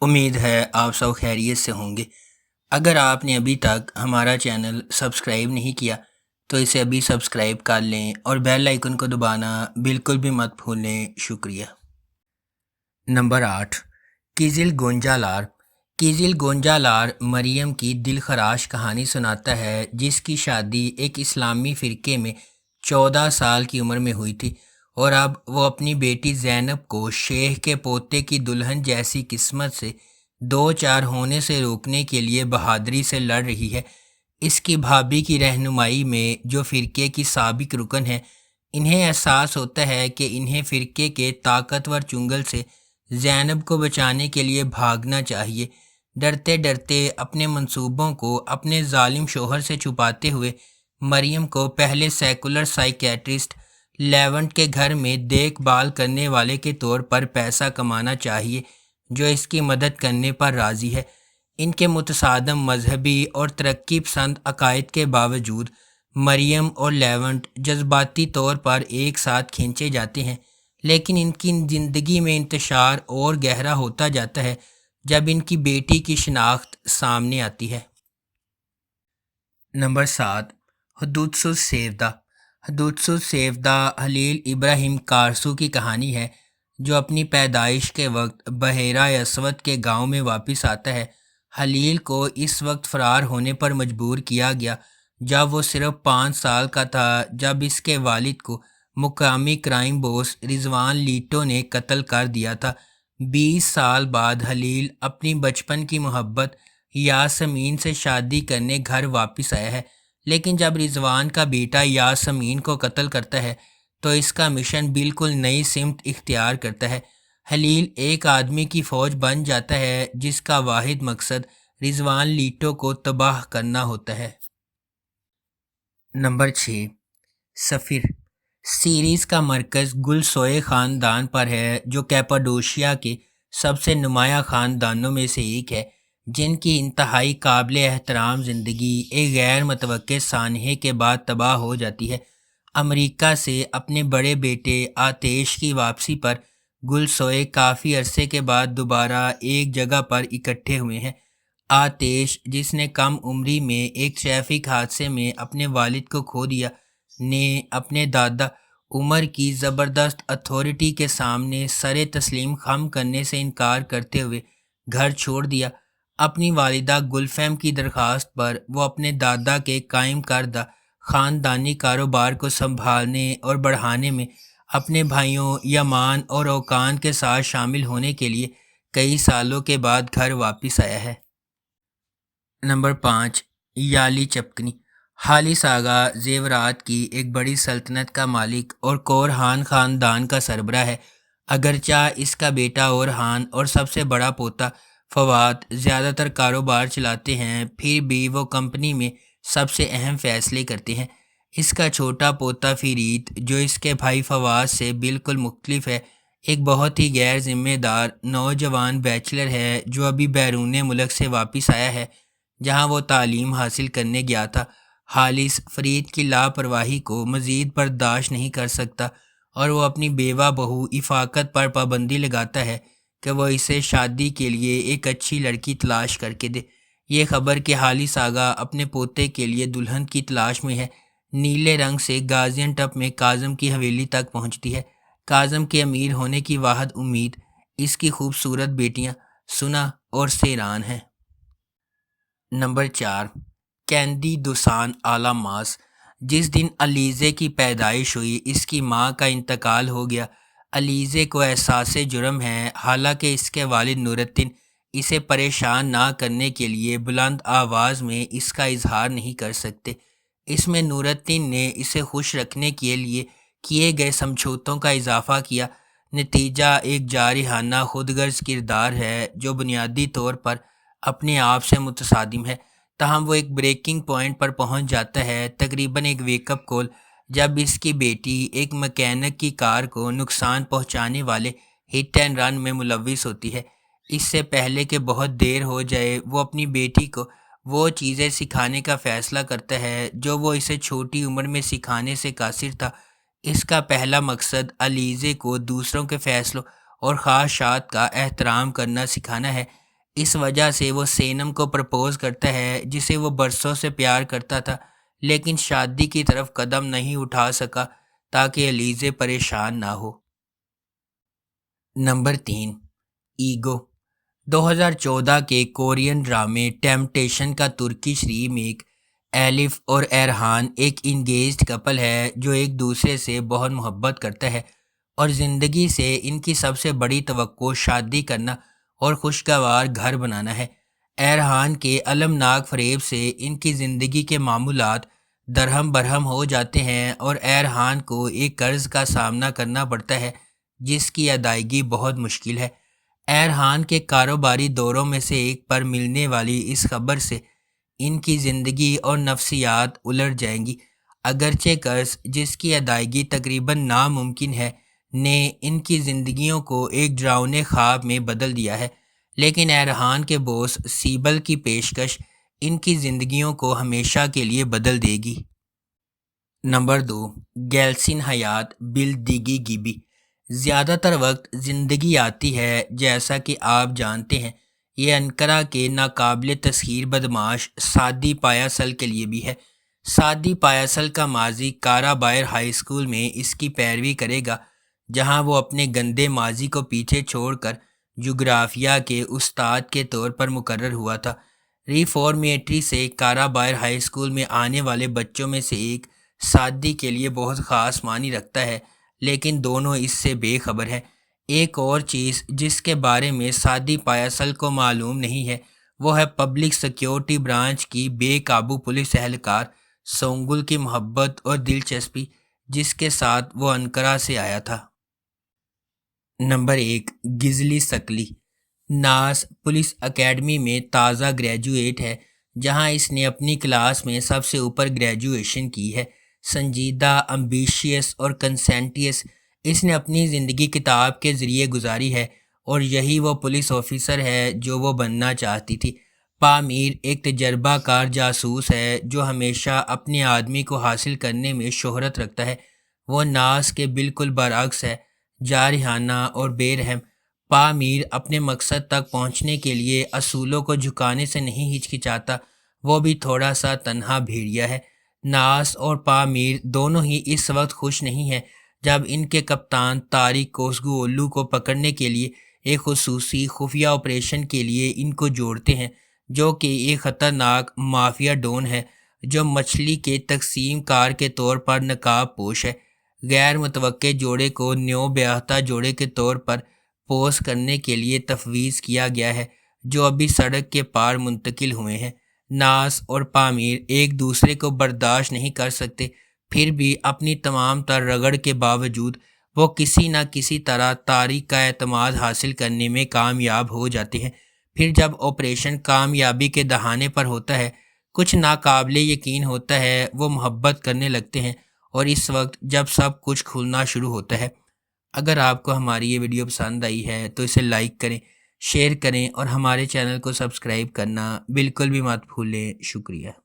امید ہے آپ سب خیریت سے ہوں گے۔ اگر آپ نے ابھی تک ہمارا چینل سبسکرائب نہیں کیا تو اسے ابھی سبسکرائب کر لیں اور بیل آئیکن کو دبانا بالکل بھی مت بھولیں۔ شکریہ۔ نمبر 8، کیزل گونجالار۔ کیزل گونجالار مریم کی دل خراش کہانی سناتا ہے، جس کی شادی ایک اسلامی فرقے میں 14 سال کی عمر میں ہوئی تھی، اور اب وہ اپنی بیٹی زینب کو شیخ کے پوتے کی دلہن جیسی قسمت سے دو چار ہونے سے روکنے کے لیے بہادری سے لڑ رہی ہے۔ اس کی بھابھی کی رہنمائی میں، جو فرقے کی سابق رکن ہے، انہیں احساس ہوتا ہے کہ انہیں فرقے کے طاقتور چنگل سے زینب کو بچانے کے لیے بھاگنا چاہیے۔ ڈرتے ڈرتے اپنے منصوبوں کو اپنے ظالم شوہر سے چھپاتے ہوئے مریم کو پہلے سیکولر سائیکیٹرسٹ لیونٹ کے گھر میں دیکھ بھال کرنے والے کے طور پر پیسہ کمانا چاہیے، جو اس کی مدد کرنے پر راضی ہے۔ ان کے متصادم مذہبی اور ترقی پسند عقائد کے باوجود مریم اور لیونٹ جذباتی طور پر ایک ساتھ کھینچے جاتے ہیں، لیکن ان کی زندگی میں انتشار اور گہرا ہوتا جاتا ہے جب ان کی بیٹی کی شناخت سامنے آتی ہے۔ نمبر 7، حدوث سیفدہ۔ حدوث سیفدہ خلیل ابراہیم کارسو کی کہانی ہے، جو اپنی پیدائش کے وقت بحیرہ اسود کے گاؤں میں واپس آتا ہے۔ خلیل کو اس وقت فرار ہونے پر مجبور کیا گیا جب وہ صرف 5 سال کا تھا، جب اس کے والد کو مقامی کرائم باس رضوان لیٹو نے قتل کر دیا تھا۔ 20 سال بعد خلیل اپنی بچپن کی محبت یاسمین سے شادی کرنے گھر واپس آیا ہے، لیکن جب رضوان کا بیٹا یاسمین کو قتل کرتا ہے تو اس کا مشن بالکل نئی سمت اختیار کرتا ہے۔ خلیل ایک آدمی کی فوج بن جاتا ہے جس کا واحد مقصد رضوان لیٹو کو تباہ کرنا ہوتا ہے۔ نمبر 6، سفیر۔ سیریز کا مرکز گلسوئے خاندان پر ہے، جو کیپاڈوشیا کے سب سے نمایاں خاندانوں میں سے ایک ہے، جن کی انتہائی قابل احترام زندگی ایک غیر متوقع سانحے کے بعد تباہ ہو جاتی ہے۔ امریکہ سے اپنے بڑے بیٹے آتش کی واپسی پر گلسوئے کافی عرصے کے بعد دوبارہ ایک جگہ پر اکٹھے ہوئے ہیں۔ آتش، جس نے کم عمری میں ایک ٹریفک حادثے میں اپنے والد کو کھو دیا، نے اپنے دادا عمر کی زبردست اتھارٹی کے سامنے سر تسلیم خم کرنے سے انکار کرتے ہوئے گھر چھوڑ دیا۔ اپنی والدہ گلفیم کی درخواست پر وہ اپنے دادا کے قائم کردہ خاندانی کاروبار کو سنبھالنے اور بڑھانے میں اپنے بھائیوں یمان اور اوکان کے ساتھ شامل ہونے کے لیے کئی سالوں کے بعد گھر واپس آیا ہے۔ نمبر 5، یالی چپکنی۔ خالص آگا زیورات کی ایک بڑی سلطنت کا مالک اور کورہان خاندان کا سربراہ ہے۔ اگرچہ اس کا بیٹا اورہان اور سب سے بڑا پوتا فواد زیادہ تر کاروبار چلاتے ہیں، پھر بھی وہ کمپنی میں سب سے اہم فیصلے کرتے ہیں۔ اس کا چھوٹا پوتا فرید، جو اس کے بھائی فواد سے بالکل مختلف ہے، ایک بہت ہی غیر ذمہ دار نوجوان بیچلر ہے جو ابھی بیرون ملک سے واپس آیا ہے، جہاں وہ تعلیم حاصل کرنے گیا تھا۔ خالص فرید کی لاپرواہی کو مزید برداشت نہیں کر سکتا، اور وہ اپنی بیوہ بہو افاقت پر پابندی لگاتا ہے کہ وہ اسے شادی کے لیے ایک اچھی لڑکی تلاش کر کے دے۔ یہ خبر کہ خالص آگا اپنے پوتے کے لیے دلہن کی تلاش میں ہے، نیلے رنگ سے گازین ٹپ میں کاظم کی حویلی تک پہنچتی ہے۔ کاظم کے امیر ہونے کی واحد امید اس کی خوبصورت بیٹیاں سنا اور سیران ہیں۔ نمبر 4، کینڈی دوسان آلاماس۔ جس دن علیزے کی پیدائش ہوئی، اس کی ماں کا انتقال ہو گیا۔ علیزے کو احساس جرم ہے، حالانکہ اس کے والد نور الدین اسے پریشان نہ کرنے کے لیے بلند آواز میں اس کا اظہار نہیں کر سکتے۔ اس میں نور الدین نے اسے خوش رکھنے کے لیے کیے گئے سمجھوتوں کا اضافہ کیا۔ نتیجہ ایک جارحانہ خود غرض کردار ہے جو بنیادی طور پر اپنے آپ سے متصادم ہے۔ تاہم وہ ایک بریکنگ پوائنٹ پر پہنچ جاتا ہے، تقریباً ایک ویک اپ کال، جب اس کی بیٹی ایک مکینک کی کار کو نقصان پہنچانے والے ہٹ اینڈ رن میں ملوث ہوتی ہے۔ اس سے پہلے کہ بہت دیر ہو جائے، وہ اپنی بیٹی کو وہ چیزیں سکھانے کا فیصلہ کرتا ہے جو وہ اسے چھوٹی عمر میں سکھانے سے قاصر تھا۔ اس کا پہلا مقصد علیزے کو دوسروں کے فیصلوں اور خواہشات کا احترام کرنا سکھانا ہے۔ اس وجہ سے وہ سینم کو پرپوز کرتا ہے جسے وہ برسوں سے پیار کرتا تھا، لیکن شادی کی طرف قدم نہیں اٹھا سکا تاکہ ایلیزے پریشان نہ ہو۔ Number 3، ego. 2014 کے کورین ڈرامے ٹیمپٹیشن کا ترکش ریمیک۔ ایلف اور ارحان ایک انگیجڈ کپل ہے جو ایک دوسرے سے بہت محبت کرتا ہے اور زندگی سے ان کی سب سے بڑی توقع شادی کرنا اور خوشگوار گھر بنانا ہے۔ ارحان کے المناک فریب سے ان کی زندگی کے معمولات درہم برہم ہو جاتے ہیں اور ارحان کو ایک قرض کا سامنا کرنا پڑتا ہے جس کی ادائیگی بہت مشکل ہے۔ ارحان کے کاروباری دوروں میں سے ایک پر ملنے والی اس خبر سے ان کی زندگی اور نفسیات الٹ جائیں گی۔ اگرچہ قرض جس کی ادائیگی تقریباً ناممکن ہے نے ان کی زندگیوں کو ایک ڈراؤنے خواب میں بدل دیا ہے، لیکن ارحان کے بوس سیبل کی پیشکش ان کی زندگیوں کو ہمیشہ کے لیے بدل دے گی۔ نمبر 2، گیلسن حیات بلدگی گیبی۔ زیادہ تر وقت زندگی آتی ہے جیسا کہ آپ جانتے ہیں۔ یہ انقرہ کے ناقابل تسخیر بدماش سادی پایاسل کے لیے بھی ہے۔ سادی پایاسل کا ماضی کارا بایر ہائی اسکول میں اس کی پیروی کرے گا، جہاں وہ اپنے گندے ماضی کو پیچھے چھوڑ کر جغرافیہ کے استاد کے طور پر مقرر ہوا تھا۔ ریفارمیٹری سے کارا بایر ہائی اسکول میں آنے والے بچوں میں سے ایک سادی کے لیے بہت خاص معنی رکھتا ہے، لیکن دونوں اس سے بے خبر ہیں۔ ایک اور چیز جس کے بارے میں سادی پایاسل کو معلوم نہیں ہے وہ ہے پبلک سیکیورٹی برانچ کی بے قابو پولیس اہلکار سونگل کی محبت اور دلچسپی جس کے ساتھ وہ انقرہ سے آیا تھا۔ نمبر 1، گزلی سکلی۔ ناس پولیس اکیڈمی میں تازہ گریجویٹ ہے، جہاں اس نے اپنی کلاس میں سب سے اوپر گریجویشن کی ہے۔ سنجیدہ، امبیشیس اور کنسینٹیس، اس نے اپنی زندگی کتاب کے ذریعے گزاری ہے اور یہی وہ پولیس آفیسر ہے جو وہ بننا چاہتی تھی۔ پامیر ایک تجربہ کار جاسوس ہے جو ہمیشہ اپنے آدمی کو حاصل کرنے میں شہرت رکھتا ہے۔ وہ ناس کے بالکل برعکس ہے، جارحانہ اور بے رحم۔ پامیر اپنے مقصد تک پہنچنے کے لیے اصولوں کو جھکانے سے نہیں ہچکچاتا، وہ بھی تھوڑا سا تنہا بھیڑیا ہے۔ ناس اور پامیر دونوں ہی اس وقت خوش نہیں ہیں جب ان کے کپتان طارق کوسگوولو کو پکڑنے کے لیے ایک خصوصی خفیہ آپریشن کے لیے ان کو جوڑتے ہیں، جو کہ ایک خطرناک مافیا ڈون ہے جو مچھلی کے تقسیم کار کے طور پر نقاب پوش ہے۔ غیر متوقع جوڑے کو نیو بیاہتا جوڑے کے طور پر پوز کرنے کے لیے تفویض کیا گیا ہے، جو ابھی سڑک کے پار منتقل ہوئے ہیں۔ ناس اور پامیر ایک دوسرے کو برداشت نہیں کر سکتے، پھر بھی اپنی تمام تر رگڑ کے باوجود وہ کسی نہ کسی طرح طارق کا اعتماد حاصل کرنے میں کامیاب ہو جاتے ہیں۔ پھر جب آپریشن کامیابی کے دہانے پر ہوتا ہے، کچھ ناقابل یقین ہوتا ہے، وہ محبت کرنے لگتے ہیں، اور اس وقت جب سب کچھ کھلنا شروع ہوتا ہے۔ اگر آپ کو ہماری یہ ویڈیو پسند آئی ہے تو اسے لائک کریں، شیئر کریں اور ہمارے چینل کو سبسکرائب کرنا بالکل بھی مت بھولیں۔ شکریہ۔